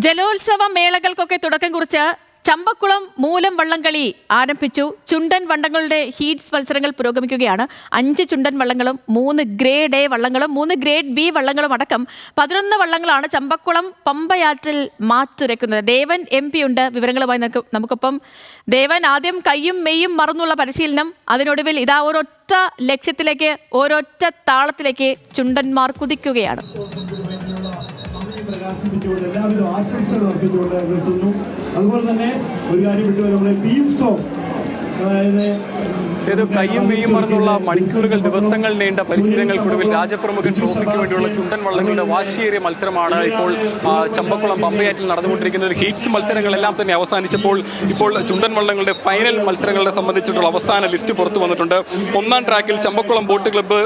ജലോത്സവ മേളകൾക്കൊക്കെ തുടക്കം കുറിച്ച് ചമ്പക്കുളം മൂലം വള്ളംകളി ആരംഭിച്ചു. ചുണ്ടൻ വള്ളങ്ങളുടെ ഹീറ്റ്സ് മത്സരങ്ങൾ പുരോഗമിക്കുകയാണ്. 5 ചുണ്ടൻ വള്ളങ്ങളും 3 ഗ്രേഡ് എ വള്ളങ്ങളും 3 ഗ്രേഡ് ബി വള്ളങ്ങളും അടക്കം 11 വള്ളങ്ങളാണ് ചമ്പക്കുളം പമ്പയാറ്റിൽ മാറ്റുരയ്ക്കുന്നത്. ദേവൻ MP ഉണ്ട്. വിവരങ്ങളുമായി നമുക്കൊപ്പം ദേവൻ, ആദ്യം കയ്യും മെയ്യും മറന്നുള്ള പരിശീലനം, അതിനൊടുവിൽ ഇതാ ഒരൊറ്റ ലക്ഷ്യത്തിലേക്ക്, ഒരൊറ്റ താളത്തിലേക്ക് ചുണ്ടന്മാർ കുതിക്കുകയാണ്. പ്രകാശിപ്പിച്ചുകൊണ്ട് എല്ലാവിധ ആശംസകൾ അർപ്പിച്ചുകൊണ്ട് നിർത്തുന്നു. അതുപോലെ തന്നെ ഒരു കാര്യം വിട്ടു, നമ്മുടെ തീം സോങ്, അതായത് കയ്യും മെയ്യും മറന്നുള്ള മണിക്കൂറുകൾ, ദിവസങ്ങൾ നീണ്ട പരിശീലനങ്ങൾക്കൊടുവിൽ രാജപ്രമുഖൻ ട്രോഫിക്ക് വേണ്ടിയുള്ള ചുണ്ടൻ വള്ളങ്ങളുടെ വാശിയേറിയ മത്സരമാണ് ഇപ്പോൾ ചമ്പക്കുളം പമ്പയാറ്റിൽ നടന്നുകൊണ്ടിരിക്കുന്നത്. ഹീറ്റ്സ് മത്സരങ്ങളെല്ലാം തന്നെ അവസാനിച്ചപ്പോൾ ഇപ്പോൾ ചുണ്ടൻ വള്ളങ്ങളുടെ ഫൈനൽ മത്സരങ്ങളെ സംബന്ധിച്ചിട്ടുള്ള അവസാന ലിസ്റ്റ് പുറത്തു വന്നിട്ടുണ്ട്. 1-ാം ട്രാക്കിൽ ചമ്പക്കുളം ബോട്ട് ക്ലബ്ബ്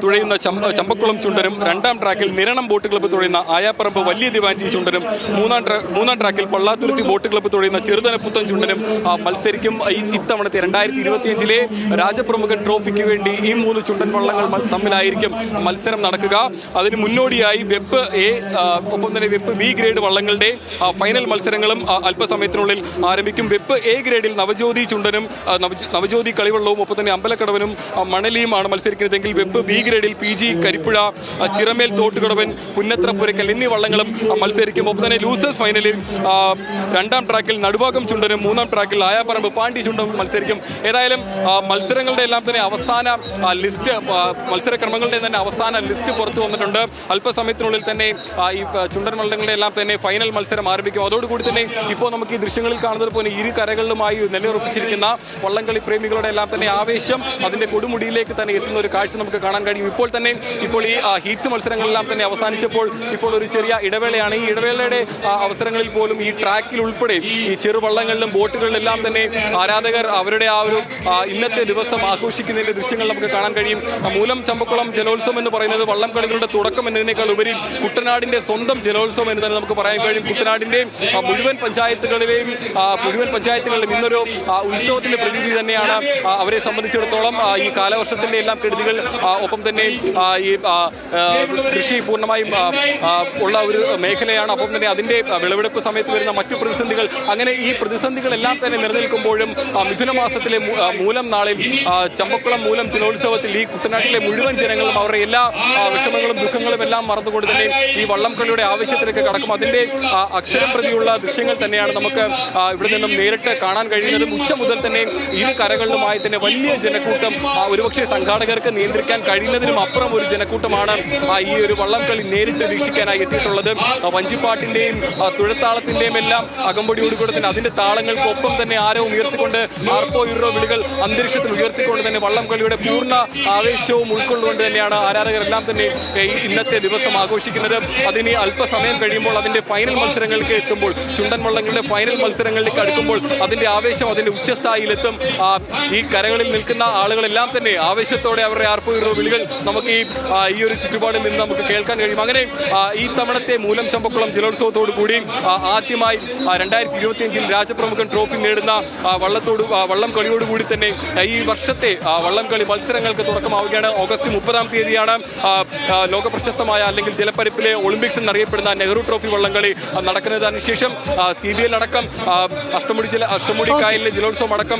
തുഴയുന്ന ചമ്പക്കുളം ചുണ്ടനും, 2-ാം ട്രാക്കിൽ നിരണം ബോട്ട് ക്ലബ്ബ് തുഴയുന്ന ആയാപ്പറമ്പ് വലിയ ദിവാഞ്ചി ചുണ്ടനും, 3-ാം ട്രാക്കിൽ പള്ളാത്തുരുത്തി ബോട്ട് ക്ലബ്ബ് തുഴയുന്ന ചെറുതനപ്പുത്തൻ ചുണ്ടനും മത്സരിക്കും. ഇത്തവണത്തെ 2025-ലെ രാജപ്രമുഖൻ ട്രോഫിക്ക് വേണ്ടി ഈ 3 ചുണ്ടൻ വള്ളങ്ങൾ തമ്മിലായിരിക്കും മത്സരം നടക്കുക. അതിന് മുന്നോടിയായി വെപ്പ് എ ഒപ്പം തന്നെ വെപ്പ് ബി ഗ്രേഡ് വള്ളങ്ങളുടെ ഫൈനൽ മത്സരങ്ങളും അല്പസമയത്തിനുള്ളിൽ ആരംഭിക്കും. വെപ്പ് എ ഗ്രേഡിൽ നവജ്യോതി ചുണ്ടനും നവജ്യോതി കളിവള്ളവും ഒപ്പം തന്നെ അമ്പലക്കടവനും മണലിയുമാണ് മത്സരിക്കുന്നതെങ്കിൽ വെപ്പ് ബി ഗ്രേഡിൽ PG കരിപ്പുഴ, ചിറമേൽ തോട്ടുകടവൻ, പുന്നത്ര പുരക്കൽ എന്നീ വള്ളങ്ങളും മത്സരിക്കും. ഒപ്പം തന്നെ ലൂസേഴ്സ് ഫൈനലിൽ 2-ാം ട്രാക്കിൽ നടുഭാഗം ചുണ്ടനും 3-ാം ട്രാക്കിൽ ആയാപ്പറമ്പ് പാണ്ടി ചുണ്ടനും മത്സരിക്കും. ഏതായാലും മത്സരങ്ങളുടെ എല്ലാം തന്നെ അവസാന ലിസ്റ്റ്, മത്സരക്രമങ്ങളുടെ തന്നെ അവസാന ലിസ്റ്റ് പുറത്തു വന്നിട്ടുണ്ട്. അല്പസമയത്തിനുള്ളിൽ തന്നെ ഈ ചുണ്ടൻ വള്ളങ്ങളുടെ എല്ലാം തന്നെ ഫൈനൽ മത്സരം ആരംഭിക്കും. അതോടുകൂടി തന്നെ ഇപ്പോൾ നമുക്ക് ഈ ദൃശ്യങ്ങളിൽ കാണുന്നത് പോലെ ഇരു കരകളിലുമായി നിലയുറപ്പിച്ചിരിക്കുന്ന വള്ളംകളി പ്രേമികളുടെ എല്ലാം തന്നെ ആവേശം അതിന്റെ കൊടുമുടിയിലേക്ക് തന്നെ എത്തുന്ന ഒരു കാഴ്ച നമുക്ക് കാണാൻ കഴിയും. ഇപ്പോൾ ഈ ഹീറ്റ്സ് മത്സരങ്ങളെല്ലാം തന്നെ അവസാനിച്ചപ്പോൾ ഇപ്പോൾ ഒരു ചെറിയ ഇടവേളയാണ്. ഈ ഇടവേളയുടെ അവസരങ്ങളിൽ പോലും ഈ ട്രാക്കിൽ ഉൾപ്പെടെ ഈ ചെറുവള്ളങ്ങളിലും ബോട്ടുകളിലെല്ലാം തന്നെ ആരാധകർ അവരുടെ ആ ഒരു ഇന്നത്തെ ദിവസം ആഘോഷിക്കുന്നതിന്റെ ദൃശ്യങ്ങൾ നമുക്ക് കാണാൻ കഴിയും. മൂലം ചമ്പക്കുളം ജലോത്സവം എന്ന് പറയുന്നത് വള്ളം കളികളുടെ തുടക്കം എന്നതിനേക്കാൾ ഉപരി കുട്ടനാടിന്റെ സ്വന്തം ജലോത്സവം എന്ന് തന്നെ നമുക്ക് പറയാൻ കഴിയും. കുട്ടനാടിന്റെ മുഴുവൻ പഞ്ചായത്തുകളിലെയും ഇന്നൊരു ഉത്സവത്തിന്റെ പ്രതീതി തന്നെയാണ് അവരെ സംബന്ധിച്ചിടത്തോളം. ഈ കാലവർഷത്തിന്റെ എല്ലാം കെടുതികൾ, ഒപ്പം തന്നെ ഈ കൃഷി പൂർണ്ണമായും ഉള്ള ഒരു മേഖലയാണ്. ഒപ്പം തന്നെ അതിന്റെ വിളവെടുപ്പ് സമയത്ത് വരുന്ന മറ്റു പ്രതിസന്ധികൾ, അങ്ങനെ ഈ പ്രതിസന്ധികളെല്ലാം തന്നെ നിലനിൽക്കുമ്പോഴും മിഥുന മാസത്തിലെ മൂലം നാളിൽ ചമ്പക്കുളം മൂലം ജലോത്സവത്തിൽ ഈ കുട്ടനാട്ടിലെ മുഴുവൻ ജനങ്ങളും അവരുടെ എല്ലാ വിഷമങ്ങളും ദുഃഖങ്ങളും എല്ലാം മറന്നുകൊണ്ട് തന്നെ ഈ വള്ളംകളിയുടെ ആവശ്യത്തിലേക്ക് കടക്കും. അതിന്റെ അക്ഷരം പ്രതിയുള്ള ദൃശ്യങ്ങൾ തന്നെയാണ് നമുക്ക് ഇവിടെ നിന്നും നേരിട്ട് കാണാൻ കഴിയുന്നതും. ഉച്ച മുതൽ തന്നെ ഇരു കരകളിലുമായി തന്നെ വലിയ ജനക്കൂട്ടം, ഒരുപക്ഷെ സംഘാടകർക്ക് നിയന്ത്രിക്കാൻ കഴിയുന്നതിനും അപ്പുറം ഒരു ജനക്കൂട്ടമാണ് ഈ ഒരു വള്ളംകളി നേരിട്ട് വീക്ഷിക്കാനായി എത്തിയിട്ടുള്ളത്. വഞ്ചിപ്പാട്ടിന്റെയും തുഴത്താളത്തിന്റെയും എല്ലാം അകമ്പടിയോടുകൂടെ തന്നെ അതിന്റെ താളങ്ങൾക്കൊപ്പം തന്നെ ആരവും ഉയർത്തിക്കൊണ്ട് ആർപ്പോ യൂറോ വിളികൾ അന്തരീക്ഷത്തിൽ ഉയർത്തിക്കൊണ്ട് തന്നെ വള്ളംകളിയുടെ പൂർണ്ണ ആവേശവും ഉൾക്കൊണ്ടുകൊണ്ട് തന്നെയാണ് ആരാധകരെല്ലാം തന്നെ ഇന്നത്തെ ദിവസം ആഘോഷിക്കുന്നത്. അതിന് അല്പസമയം കഴിയുമ്പോൾ അതിന്റെ ഫൈനൽ മത്സരങ്ങൾക്ക് എത്തുമ്പോൾ, ചുണ്ടൻ വള്ളങ്ങളുടെ ഫൈനൽ മത്സരങ്ങളിലേക്ക് അടുക്കുമ്പോൾ അതിന്റെ ആവേശം അതിന്റെ ഉച്ചസ്ഥായിലെത്തും. ഈ കരകളിൽ നിൽക്കുന്ന ആളുകളെല്ലാം തന്നെ ആവേശത്തോടെ അവരുടെ ആർപ്പോ യൂറോ വിളികൾ നമുക്ക് ഈ ഒരു ചുറ്റുപാടിൽ നിന്ന് നമുക്ക് കേൾക്കാൻ കഴിയും. അങ്ങനെ ഈ തവണത്തെ മൂലം ചമ്പക്കുളം ജലോത്സവത്തോടു കൂടി ആദ്യമായി 2025-ൽ രാജപ്രമുഖൻ ട്രോഫി നേടുന്ന വള്ളം കളിയോടുകൂടി തന്നെ ഈ വർഷത്തെ വള്ളംകളി മത്സരങ്ങൾക്ക് തുടക്കമാവുകയാണ്. ഓഗസ്റ്റ് 30-ാം തീയതിയാണ് ലോകപ്രശസ്തമായ അല്ലെങ്കിൽ ജലപ്പരപ്പിലെ ഒളിമ്പിക്സ് എന്നറിയപ്പെടുന്ന നെഹ്റു ട്രോഫി വള്ളംകളി നടക്കുന്നത്. അതിനുശേഷം CBL അടക്കം അഷ്ടമുടി കായലിലെ ജലോത്സവം അടക്കം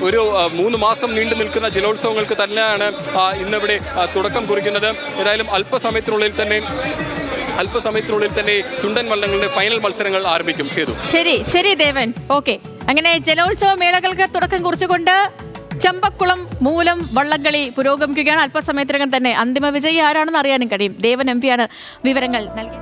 ഒരു 3 മാസം നീണ്ടു നിൽക്കുന്ന ജലോത്സവങ്ങൾക്ക് തന്നെയാണ് ഇന്നിവിടെ തുടക്കം കുറിക്കുന്നത്. ഏതായാലും അല്പസമയത്തിനുള്ളിൽ തന്നെ ചുണ്ടൻ വള്ളങ്ങളുടെ ഫൈനൽ മത്സരങ്ങൾ ആരംഭിക്കും. ശരി ദേവൻ, ഓക്കെ. അങ്ങനെ ജലോത്സവ മേളകൾക്ക് തുടക്കം കുറിച്ചുകൊണ്ട് ചമ്പക്കുളം മൂലം വള്ളംകളി പുരോഗമിക്കുകയാണ്. അല്പസമയത്തിനകം തന്നെ അന്തിമ വിജയി ആരാണെന്ന് അറിയാനും കഴിയും. ദേവൻ MP ആണ് വിവരങ്ങൾ നൽകി.